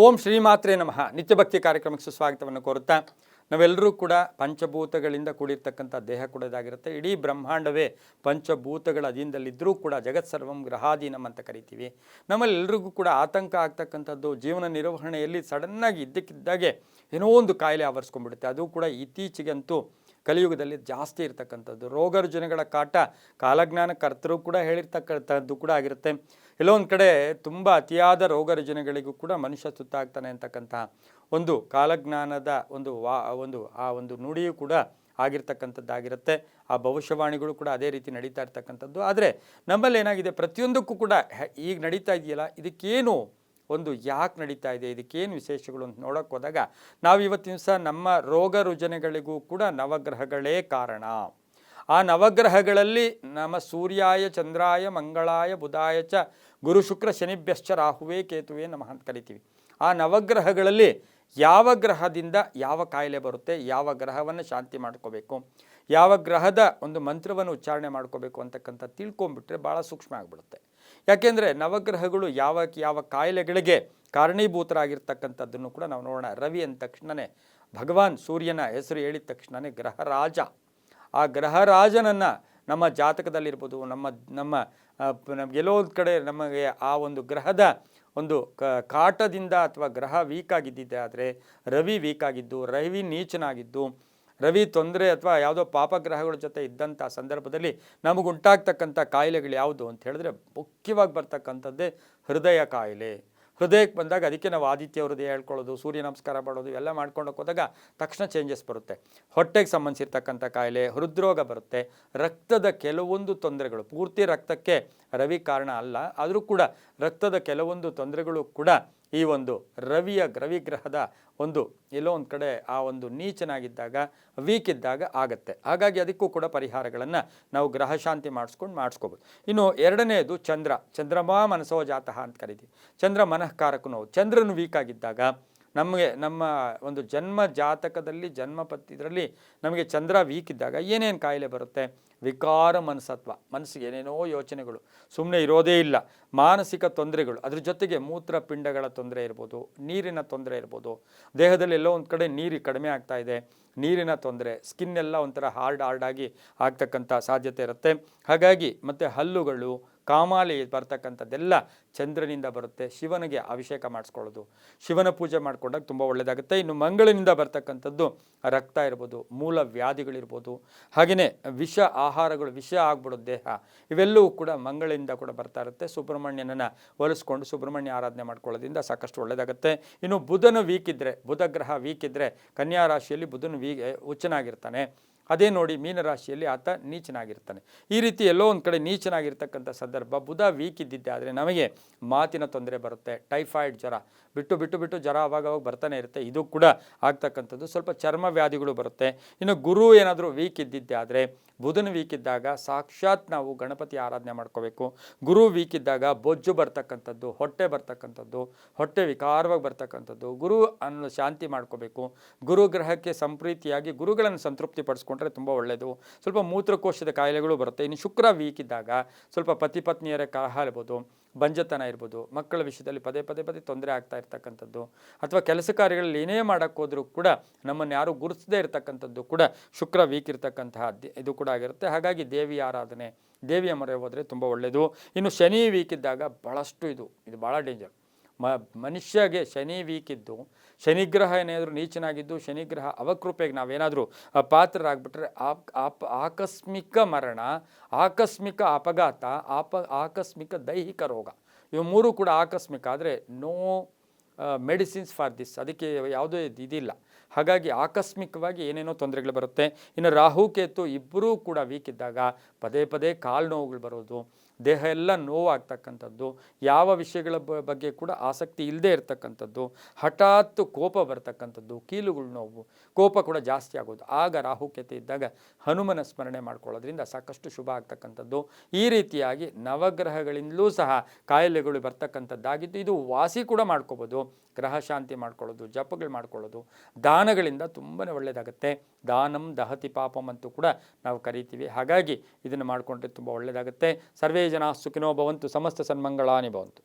ಓಂ ಶ್ರೀಮಾತ್ರೆ ನಮಃ. ನಿತ್ಯಭಕ್ತಿ ಕಾರ್ಯಕ್ರಮಕ್ಕೆ ಸುಸ್ವಾಗತವನ್ನು ಕೋರುತ್ತಾ, ನಾವೆಲ್ಲರೂ ಕೂಡ ಪಂಚಭೂತಗಳಿಂದ ಕೂಡಿರ್ತಕ್ಕಂಥ ದೇಹ ಕೂಡ ಇದಾಗಿರುತ್ತೆ. ಇಡೀ ಬ್ರಹ್ಮಾಂಡವೇ ಪಂಚಭೂತಗಳ ಅಧೀನದಲ್ಲಿದ್ದರೂ ಕೂಡ ಜಗತ್ ಸರ್ವಂ ಗ್ರಹಾಧೀನಂ ಅಂತ ಕರಿತೀವಿ. ನಮ್ಮಲ್ಲೆಲ್ರಿಗೂ ಕೂಡ ಆತಂಕ ಆಗ್ತಕ್ಕಂಥದ್ದು, ಜೀವನ ನಿರ್ವಹಣೆಯಲ್ಲಿ ಸಡನ್ನಾಗಿ ಇದ್ದಕ್ಕಿದ್ದಾಗೆ ಏನೋ ಒಂದು ಕಾಯಿಲೆ ಆವರಿಸ್ಕೊಂಡ್ಬಿಡುತ್ತೆ. ಅದು ಕೂಡ ಇತ್ತೀಚೆಗಂತೂ ಕಲಿಯುಗದಲ್ಲಿ ಜಾಸ್ತಿ ಇರ್ತಕ್ಕಂಥದ್ದು. ರೋಗ ರುಜಿನಗಳ ಕಾಟ ಕಾಲಜ್ಞಾನ ಕರ್ತರು ಕೂಡ ಹೇಳಿರ್ತಕ್ಕಂಥದ್ದು ಕೂಡ ಆಗಿರುತ್ತೆ. ಎಲ್ಲೋ ಒಂದು ಕಡೆ ತುಂಬ ಅತಿಯಾದ ರೋಗ ರುಜಿನಗಳಿಗೂ ಕೂಡ ಮನುಷ್ಯ ಸುತ್ತಾಗ್ತಾನೆ ಅಂತಕ್ಕಂಥ ಒಂದು ಕಾಲಜ್ಞಾನದ ಒಂದು ನುಡಿಯೂ ಕೂಡ ಆಗಿರ್ತಕ್ಕಂಥದ್ದಾಗಿರುತ್ತೆ. ಆ ಭವಿಷ್ಯವಾಣಿಗಳು ಕೂಡ ಅದೇ ರೀತಿ ನಡೀತಾ ಇರ್ತಕ್ಕಂಥದ್ದು. ಆದರೆ ನಮ್ಮಲ್ಲಿ ಏನಾಗಿದೆ, ಪ್ರತಿಯೊಂದಕ್ಕೂ ಕೂಡ ಈಗ ನಡೀತಾ ಇದೆಯಲ್ಲ, ಇದಕ್ಕೇನು ಒಂದು ಯಾಕೆ ನಡೀತಾ ಇದೆ, ಇದಕ್ಕೇನು ವಿಶೇಷಗಳು ಅಂತ ನೋಡೋಕೆ ಹೋದಾಗ ನಾವು ಇವತ್ತಿನ ದಿವಸ ನಮ್ಮ ರೋಗ ರುಜಿನಗಳಿಗೂ ಕೂಡ ನವಗ್ರಹಗಳೇ ಕಾರಣ. ಆ ನವಗ್ರಹಗಳಲ್ಲಿ ನಮ್ಮ ಸೂರ್ಯಾಯ ಚಂದ್ರಾಯ ಮಂಗಳಾಯ ಬುಧಾಯ ಚ ಗುರು ಶುಕ್ರ ಶನಿಭ್ಯಶ್ಚ ರಾಹುವೇ ಕೇತುವೆ ನಮಃ ಅಂತ ಕರಿತೀವಿ. ಆ ನವಗ್ರಹಗಳಲ್ಲಿ ಯಾವ ಗ್ರಹದಿಂದ ಯಾವ ಕಾಯಿಲೆ ಬರುತ್ತೆ, ಯಾವ ಗ್ರಹವನ್ನು ಶಾಂತಿ ಮಾಡ್ಕೋಬೇಕು, ಯಾವ ಗ್ರಹದ ಒಂದು ಮಂತ್ರವನ್ನು ಉಚ್ಚಾರಣೆ ಮಾಡ್ಕೋಬೇಕು ಅಂತಕ್ಕಂಥ ತಿಳ್ಕೊಂಬಿಟ್ರೆ ಭಾಳ ಸೂಕ್ಷ್ಮ ಆಗಿಬಿಡುತ್ತೆ. ಯಾಕೆಂದರೆ ನವಗ್ರಹಗಳು ಯಾವ ಕಾಯಿಲೆಗಳಿಗೆ ಕಾರಣೀಭೂತರಾಗಿರ್ತಕ್ಕಂಥದ್ದನ್ನು ಕೂಡ ನಾವು ನೋಡೋಣ. ರವಿ ಅಂದ ತಕ್ಷಣವೇ ಭಗವಾನ್ ಸೂರ್ಯನ ಹೆಸರು ಹೇಳಿದ ತಕ್ಷಣವೇ ಗ್ರಹರಾಜ. ಆ ಗ್ರಹರಾಜನನ್ನು ನಮ್ಮ ಜಾತಕದಲ್ಲಿರ್ಬೋದು, ನಮ್ಮ ಎಲ್ಲೋ ಒಂದು ಕಡೆ ನಮಗೆ ಆ ಒಂದು ಗ್ರಹದ ಒಂದು ಕಾಟದಿಂದ ಅಥವಾ ಗ್ರಹ ವೀಕ್ ಆಗಿದ್ದಿದ್ದೆ ಆದರೆ, ರವಿ ವೀಕ್ ಆಗಿದ್ದು, ರವಿ ನೀಚನಾಗಿದ್ದು, ರವಿ ತೊಂದರೆ ಅಥವಾ ಯಾವುದೋ ಪಾಪಗ್ರಹಗಳ ಜೊತೆ ಇದ್ದಂಥ ಸಂದರ್ಭದಲ್ಲಿ ನಮಗುಂಟಾಗ್ತಕ್ಕಂಥ ಕಾಯಿಲೆಗಳು ಯಾವುದು ಅಂತ ಹೇಳಿದ್ರೆ ಮುಖ್ಯವಾಗಿ ಬರ್ತಕ್ಕಂಥದ್ದೇ ಹೃದಯ ಕಾಯಿಲೆ. ಹೃದಯಕ್ಕೆ ಬಂದಾಗ ಅದಕ್ಕೆ ನಾವು ಆದಿತ್ಯ ಹೃದಯ ಹೇಳ್ಕೊಳ್ಳೋದು, ಸೂರ್ಯ ನಮಸ್ಕಾರ ಮಾಡೋದು ಎಲ್ಲ ಮಾಡ್ಕೊಂಡೋಗಿ ಹೋದಾಗ ತಕ್ಷಣ ಚೇಂಜಸ್ ಬರುತ್ತೆ. ಹೊಟ್ಟೆಗೆ ಸಂಬಂಧಿಸಿರ್ತಕ್ಕಂಥ ಕಾಯಿಲೆ, ಹೃದ್ರೋಗ ಬರುತ್ತೆ. ರಕ್ತದ ಕೆಲವೊಂದು ತೊಂದರೆಗಳು, ಪೂರ್ತಿ ರಕ್ತಕ್ಕೆ ರವಿ ಕಾರಣ ಅಲ್ಲ, ಆದರೂ ಕೂಡ ರಕ್ತದ ಕೆಲವೊಂದು ತೊಂದರೆಗಳು ಕೂಡ ಈ ಒಂದು ರವಿ ಗ್ರಹದ ಒಂದು ಎಲ್ಲೋ ಒಂದು ಕಡೆ ಆ ಒಂದು ನೀಚನಾಗಿದ್ದಾಗ, ವೀಕ್ ಇದ್ದಾಗ ಆಗತ್ತೆ. ಹಾಗಾಗಿ ಅದಕ್ಕೂ ಕೂಡ ಪರಿಹಾರಗಳನ್ನು ನಾವು ಗ್ರಹ ಶಾಂತಿ ಮಾಡಿಸ್ಕೋಬೋದು. ಇನ್ನು ಎರಡನೇದು ಚಂದ್ರಮಾ ಮನಸೋ ಜಾತಃ ಅಂತ ಕರಿತೀವಿ. ಚಂದ್ರ ಮನಃಕಾರಕನು. ಚಂದ್ರನು ವೀಕ್ ಆಗಿದ್ದಾಗ ನಮ್ಮ ಒಂದು ಜನ್ಮ ಜಾತಕದಲ್ಲಿ ಇದರಲ್ಲಿ ನಮಗೆ ಚಂದ್ರ ವೀಕ್ ಇದ್ದಾಗ ಏನೇನು ಕಾಯಿಲೆ ಬರುತ್ತೆ? ವಿಕಾರ ಮನಸತ್ವ, ಮನಸ್ಸಿಗೆ ಏನೇನೋ ಯೋಚನೆಗಳು, ಸುಮ್ಮನೆ ಇರೋದೇ ಇಲ್ಲ, ಮಾನಸಿಕ ತೊಂದರೆಗಳು, ಅದ್ರ ಜೊತೆಗೆ ಮೂತ್ರಪಿಂಡಗಳ ತೊಂದರೆ ಇರ್ಬೋದು, ನೀರಿನ ತೊಂದರೆ ಇರ್ಬೋದು, ದೇಹದಲ್ಲಿ ಎಲ್ಲೋ ಒಂದು ಕಡೆ ನೀರು ಕಡಿಮೆ ಆಗ್ತಾ ಇದೆ, ನೀರಿನ ತೊಂದರೆ, ಸ್ಕಿನ್ ಎಲ್ಲ ಒಂಥರ ಹಾರ್ಡಾಗಿ ಆಗ್ತಕ್ಕಂಥ ಸಾಧ್ಯತೆ ಇರುತ್ತೆ. ಹಾಗಾಗಿ ಮತ್ತು ಹಲ್ಲುಗಳು, ಕಾಮಾಲೆ ಬರ್ತಕ್ಕಂಥದ್ದೆಲ್ಲ ಚಂದ್ರನಿಂದ ಬರುತ್ತೆ. ಶಿವನಿಗೆ ಅಭಿಷೇಕ ಮಾಡಿಸ್ಕೊಳ್ಳೋದು, ಶಿವನ ಪೂಜೆ ಮಾಡ್ಕೊಂಡಾಗ ತುಂಬ ಒಳ್ಳೆಯದಾಗುತ್ತೆ. ಇನ್ನು ಮಂಗಳಿನಿಂದ ಬರ್ತಕ್ಕಂಥದ್ದು ರಕ್ತ ಇರ್ಬೋದು, ಮೂಲ ವ್ಯಾಧಿಗಳಿರ್ಬೋದು, ಹಾಗೆಯೇ ವಿಷ ಆಹಾರಗಳು, ವಿಷ ಆಗ್ಬಿಡೋದು ದೇಹ, ಇವೆಲ್ಲವೂ ಕೂಡ ಮಂಗಳಿಂದ ಕೂಡ ಬರ್ತಾ ಇರುತ್ತೆ. ಸುಬ್ರಹ್ಮಣ್ಯನನ್ನು ಹೋಲಿಸ್ಕೊಂಡು ಸುಬ್ರಹ್ಮಣ್ಯ ಆರಾಧನೆ ಮಾಡ್ಕೊಳ್ಳೋದ್ರಿಂದ ಸಾಕಷ್ಟು ಒಳ್ಳೆಯದಾಗುತ್ತೆ. ಇನ್ನು ಬುಧನ ಬುಧ ಗ್ರಹ ವೀಕ್ ಇದ್ದರೆ ಕನ್ಯಾ ರಾಶಿಯಲ್ಲಿ ಬುಧನು ಉಚ್ಚನಾಗಿರ್ತಾನೆ. ಅದೇ ನೋಡಿ ಮೀನರಾಶಿಯಲ್ಲಿ ಆತ ನೀಚನಾಗಿರ್ತಾನೆ. ಈ ರೀತಿ ಎಲ್ಲೋ ಒಂದು ಕಡೆ ನೀಚನಾಗಿರ್ತಕ್ಕಂಥ ಸಂದರ್ಭ, ಬುಧ ವೀಕ್ ಇದ್ದಿದ್ದೆ ಆದರೆ ನಮಗೆ ಮಾತಿನ ತೊಂದರೆ ಬರುತ್ತೆ, ಟೈಫಾಯ್ಡ್ ಜ್ವರ ಬಿಟ್ಟು ಜ್ವರ ಆವಾಗ ಬರ್ತಾನೆ ಇರುತ್ತೆ, ಇದು ಕೂಡ ಆಗ್ತಕ್ಕಂಥದ್ದು. ಸ್ವಲ್ಪ ಚರ್ಮ ವ್ಯಾಧಿಗಳು ಬರುತ್ತೆ. ಇನ್ನು ಗುರು ಏನಾದರೂ ವೀಕ್ ಇದ್ದಿದ್ದೆ ಆದರೆ, ಬುಧನ ವೀಕ್ ಇದ್ದಾಗ ಸಾಕ್ಷಾತ್ ನಾವು ಗಣಪತಿ ಆರಾಧನೆ ಮಾಡ್ಕೋಬೇಕು. ಗುರು ವೀಕ್ ಇದ್ದಾಗ ಬೊಜ್ಜು ಬರ್ತಕ್ಕಂಥದ್ದು, ಹೊಟ್ಟೆ ವಿಕಾರವಾಗಿ ಬರ್ತಕ್ಕಂಥದ್ದು, ಗುರು ಅನ್ನು ಶಾಂತಿ ಮಾಡ್ಕೋಬೇಕು. ಗುರು ಗ್ರಹಕ್ಕೆ ಸಂಪ್ರೀತಿಯಾಗಿ ಗುರುಗಳನ್ನು ಸಂತೃಪ್ತಿ ಪಡಿಸ್ಕೊಂಡ್ರೆ ತುಂಬ ಒಳ್ಳೆಯದು. ಸ್ವಲ್ಪ ಮೂತ್ರಕೋಶದ ಕಾಯಿಲೆಗಳು ಬರುತ್ತೆ. ಇನ್ನು ಶುಕ್ರ ವೀಕ್ ಇದ್ದಾಗ ಸ್ವಲ್ಪ ಪತಿ ಪತ್ನಿಯರ ಕಲಹ ಇರ್ಬೋದು, ಬಂಜತನ ಇರ್ಬೋದು, ಮಕ್ಕಳ ವಿಷಯದಲ್ಲಿ ಪದೇ ತೊಂದರೆ ಆಗ್ತಾ ಇರ್ತಕ್ಕಂಥದ್ದು, ಅಥವಾ ಕೆಲಸ ಕಾರ್ಯಗಳಲ್ಲಿ ಏನೇ ಮಾಡೋಕ್ಕೆ ಹೋದರೂ ಕೂಡ ನಮ್ಮನ್ನು ಯಾರು ಗುರುತಿಸದೇ ಇರತಕ್ಕಂಥದ್ದು ಕೂಡ ಶುಕ್ರ ವೀಕ್ ಇರ್ತಕ್ಕಂತಹ ಇದು ಕೂಡ ಆಗಿರುತ್ತೆ. ಹಾಗಾಗಿ ದೇವಿಯ ಆರಾಧನೆ, ದೇವಿಯ ಮೊರೆ ಹೋದರೆ ತುಂಬ ಒಳ್ಳೆಯದು. ಇನ್ನು ಶನಿ ವೀಕ್ ಇದ್ದಾಗ ಭಾಳಷ್ಟು ಇದು ಭಾಳ ಡೇಂಜರ್. ಮನುಷ್ಯಗೆ ಶನಿ ವೀಕ್ ಇದ್ದು, ಶನಿಗ್ರಹ ಏನಾದರೂ ನೀಚನಾಗಿದ್ದು, ಶನಿಗ್ರಹ ಅವಕೃಪೆಗೆ ನಾವೇನಾದರೂ ಪಾತ್ರರಾಗ್ಬಿಟ್ರೆ ಆಕಸ್ಮಿಕ ಮರಣ, ಆಕಸ್ಮಿಕ ಅಪಘಾತ, ಆಕಸ್ಮಿಕ ದೈಹಿಕ ರೋಗ, ಇವು ಮೂರು ಕೂಡ ಆಕಸ್ಮಿಕ. ಆದರೆ ನೋ ಮೆಡಿಸಿನ್ಸ್ ಫಾರ್ ದಿಸ್, ಅದಕ್ಕೆ ಯಾವುದೇ ಇದಿಲ್ಲ. ಹಾಗಾಗಿ ಆಕಸ್ಮಿಕವಾಗಿ ಏನೇನೋ ತೊಂದರೆಗಳು ಬರುತ್ತೆ. ಇನ್ನು ರಾಹು ಕೇತು ಇಬ್ಬರೂ ಕೂಡ ವೀಕ್ ಇದ್ದಾಗ ಪದೇ ಕಾಲು ನೋವುಗಳು ಬರೋದು, ದೇಹ ಎಲ್ಲ ನೋವಾಗ್ತಕ್ಕಂಥದ್ದು, ಯಾವ ವಿಷಯಗಳ ಬಗ್ಗೆ ಕೂಡ ಆಸಕ್ತಿ ಇಲ್ಲದೆ ಇರತಕ್ಕಂಥದ್ದು, ಹಠಾತ್ ಕೋಪ ಬರ್ತಕ್ಕಂಥದ್ದು, ಕೀಲುಗಳು ನೋವು, ಕೋಪ ಕೂಡ ಜಾಸ್ತಿ ಆಗೋದು. ಆಗ ರಾಹುಕೇತು ಇದ್ದಾಗ ಹನುಮನ ಸ್ಮರಣೆ ಮಾಡ್ಕೊಳ್ಳೋದ್ರಿಂದ ಸಾಕಷ್ಟು ಶುಭ ಆಗ್ತಕ್ಕಂಥದ್ದು. ಈ ರೀತಿಯಾಗಿ ನವಗ್ರಹಗಳಿಂದಲೂ ಸಹ ಕಾಯಿಲೆಗಳು ಬರ್ತಕ್ಕಂಥದ್ದಾಗಿದ್ದು, ಇದು ವಾಸಿ ಕೂಡ ಮಾಡ್ಕೋಬೋದು. ಗ್ರಹ ಶಾಂತಿ ಮಾಡ್ಕೊಳ್ಳೋದು, ಜಪಗಳು ಮಾಡ್ಕೊಳ್ಳೋದು, ದಾನಗಳಿಂದ ತುಂಬಾ ಒಳ್ಳೆಯದಾಗುತ್ತೆ. ದಾನಂ ದಹತಿ ಪಾಪಂ ಅಂತೂ ಕೂಡ ನಾವು ಕರಿತೀವಿ. ಹಾಗಾಗಿ ಇದನ್ನು ಮಾಡಿಕೊಂಡ್ರೆ ತುಂಬ ಒಳ್ಳೆಯದಾಗುತ್ತೆ. ಸರ್ವೇ ಜನ ಸುಖಿನೋ ಭವಂತು, ಸಮಸ್ತ ಸನ್ಮಂಗಳಾನಿ ಭವಂತು.